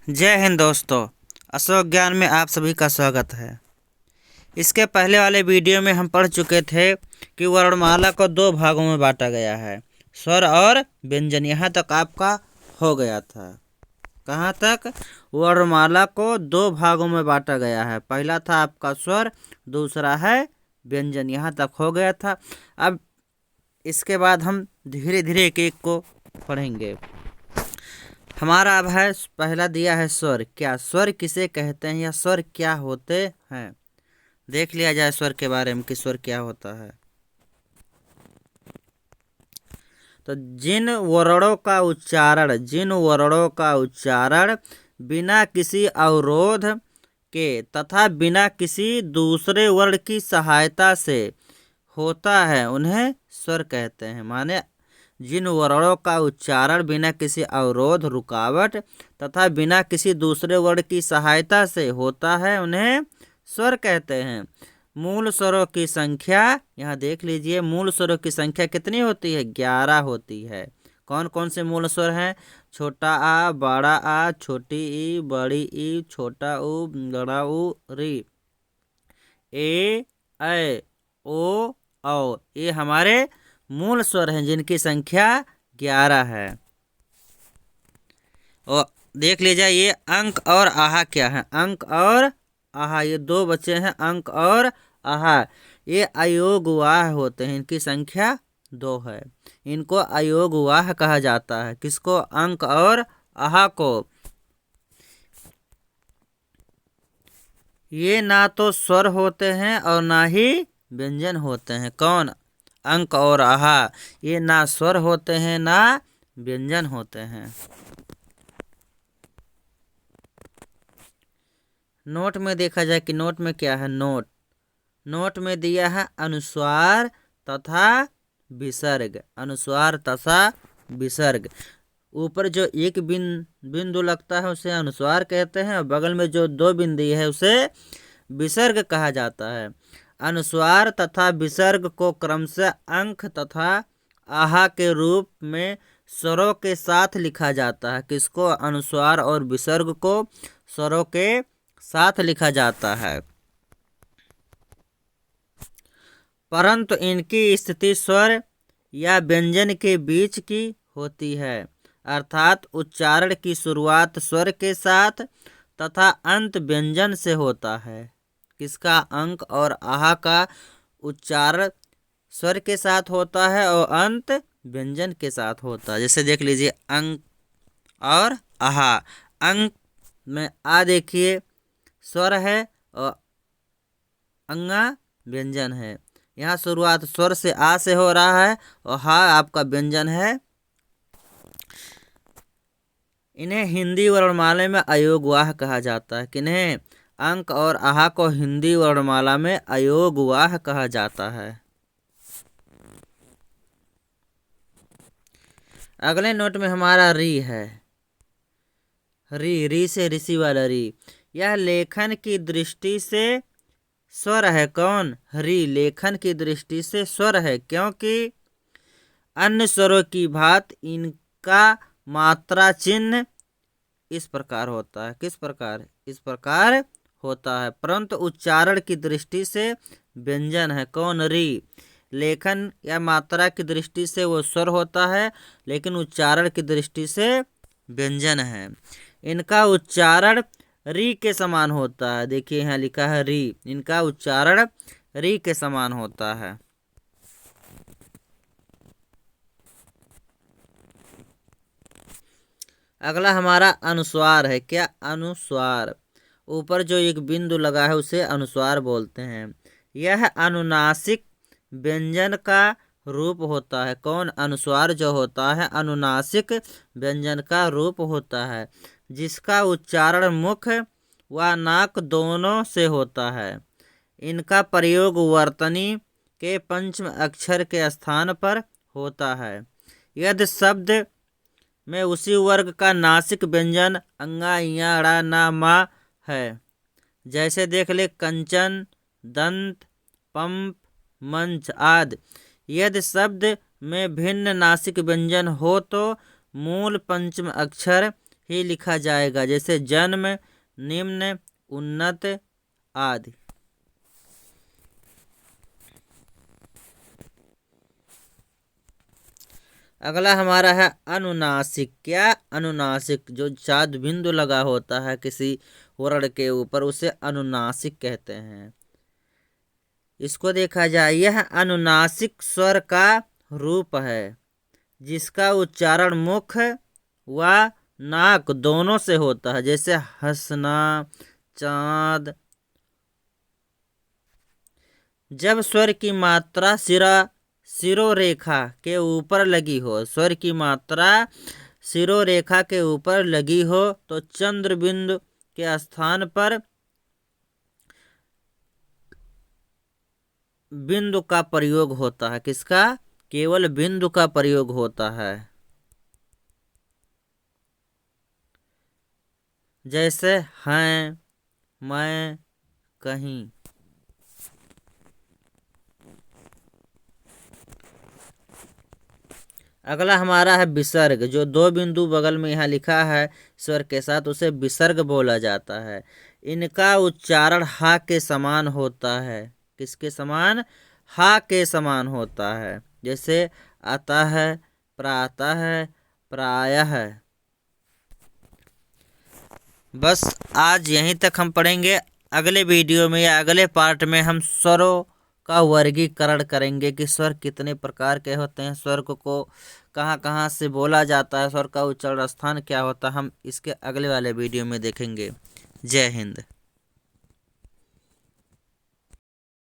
जय हिंद दोस्तों। अशोक ज्ञान में आप सभी का स्वागत है। इसके पहले वाले वीडियो में हम पढ़ चुके थे कि वर्णमाला को दो भागों में बांटा गया है, स्वर और व्यंजन। यहाँ तक आपका हो गया था। कहाँ तक? वर्णमाला को दो भागों में बांटा गया है। पहला था आपका स्वर, दूसरा है व्यंजन। यहाँ तक हो गया था। अब इसके बाद हम धीरे धीरे एक एक को पढ़ेंगे। हमारा अब है, पहला दिया है स्वर। क्या स्वर किसे कहते हैं या स्वर क्या होते हैं? देख लिया जाए स्वर के बारे में कि स्वर क्या होता है। तो जिन वर्णों का उच्चारण बिना किसी अवरोध के तथा बिना किसी दूसरे वर्ण की सहायता से होता है उन्हें स्वर कहते हैं। माने जिन वर्णों का उच्चारण बिना किसी अवरोध, रुकावट तथा बिना किसी दूसरे वर्ण की सहायता से होता है उन्हें स्वर कहते हैं। मूल स्वरों की संख्या, यहाँ देख लीजिए, मूल स्वरों की संख्या कितनी होती है? 11 होती है। कौन कौन से मूल स्वर हैं? छोटा आ, बड़ा आ, छोटी ई, बड़ी ई, छोटा उ, बड़ा उ, री, ए, ऐ, ओ, औ। ये हमारे मूल स्वर हैं जिनकी संख्या 11 है। और देख लीजिए ये अंक और आहा क्या है? अंक और आहा, ये दो बच्चे हैं, अंक और आहा। ये अयोगवाह होते हैं, इनकी संख्या 2 है। इनको अयोगवाह कहा जाता है। किसको? अंक और आहा को। ये ना तो स्वर होते हैं और ना ही व्यंजन होते हैं। कौन? अंक और आहा। ये ना स्वर होते हैं ना व्यंजन होते हैं। नोट में देखा जाए कि नोट में क्या है? नोट में दिया है अनुस्वार तथा विसर्ग। अनुस्वार तथा विसर्ग। ऊपर जो एक बिंदु लगता है उसे अनुस्वार कहते हैं, और बगल में जो 2 बिंदु है उसे विसर्ग कहा जाता है। अनुस्वार तथा विसर्ग को क्रमशः अंक तथा आहा के रूप में स्वरों के साथ लिखा जाता है। किसको? अनुस्वार और विसर्ग को स्वरों के साथ लिखा जाता है, परंतु इनकी स्थिति स्वर या व्यंजन के बीच की होती है। अर्थात उच्चारण की शुरुआत स्वर के साथ तथा अंत व्यंजन से होता है। किसका? अंक और आहा का उच्चारण स्वर के साथ होता है और अंत व्यंजन के साथ होता है। जैसे देख लीजिए अंक और आहा। अंक में आ देखिए स्वर है और अंगा व्यंजन है। यहाँ शुरुआत स्वर से आ से हो रहा है और हा आपका व्यंजन है। इन्हें हिंदी वर्णमाला में अयोगवाह कहा जाता है। किन्हें? अंक और आहा को हिंदी वर्णमाला में अयोगवाह कहा जाता है। अगले नोट में हमारा री है। री से ऋषि वाला री। यह लेखन की दृष्टि से स्वर है। कौन? री लेखन की दृष्टि से स्वर है, क्योंकि अन्य स्वरों की भांति इनका मात्रा चिन्ह इस प्रकार होता है। किस प्रकार? इस प्रकार होता है, परंतु उच्चारण की दृष्टि से व्यंजन है। कौन? री। लेखन या मात्रा की दृष्टि से वो स्वर होता है, लेकिन उच्चारण की दृष्टि से व्यंजन है। इनका उच्चारण री के समान होता है। देखिए यहाँ लिखा है री। इनका उच्चारण री के समान होता है। अगला हमारा अनुस्वार है। क्या? अनुस्वार। ऊपर जो एक बिंदु लगा है उसे अनुस्वार बोलते हैं। यह अनुनासिक व्यंजन का रूप होता है। कौन? अनुस्वार जो होता है अनुनासिक व्यंजन का रूप होता है, जिसका उच्चारण मुख व नाक दोनों से होता है। इनका प्रयोग वर्तनी के पंचम अक्षर के स्थान पर होता है। यदि शब्द में उसी वर्ग का नासिक व्यंजन अंगा, इया, ड़ा, ना, मा है, जैसे देख ले कंचन, दंत, पंप, मंच आदि। यदि शब्द में भिन्न नासिक व्यंजन हो तो मूल पंचम अक्षर ही लिखा जाएगा, जैसे जन्म, निम्न, उन्नत आदि। अगला हमारा है अनुनासिक। क्या? अनुनासिक, जो चाद बिंदु लगा होता है किसी वर्ण के ऊपर, उसे अनुनासिक कहते हैं। इसको देखा जाए, यह अनुनासिक स्वर का रूप है जिसका उच्चारण मुख व नाक दोनों से होता है, जैसे हंसना, चाँद। जब स्वर की मात्रा सिरोरेखा के ऊपर लगी हो, स्वर की मात्रा सिरोरेखा के ऊपर लगी हो, तो चंद्र बिंदु के स्थान पर बिंदु का प्रयोग होता है। किसका? केवल बिंदु का प्रयोग होता है। जैसे हैं, मैं, कहीं। अगला हमारा है विसर्ग। जो दो बिंदु बगल में यहाँ लिखा है स्वर के साथ, उसे विसर्ग बोला जाता है। इनका उच्चारण हा के समान होता है। किसके समान? हा के समान होता है। जैसे आता है, प्रातः है, प्रायः है। बस आज यहीं तक हम पढ़ेंगे। अगले वीडियो में या अगले पार्ट में हम स्वरों का वर्गीकरण करेंगे कि स्वर कितने प्रकार के होते हैं, स्वर को कहाँ कहाँ से बोला जाता है, स्वर का उच्चारण स्थान क्या होता है, हम इसके अगले वाले वीडियो में देखेंगे। जय हिंद।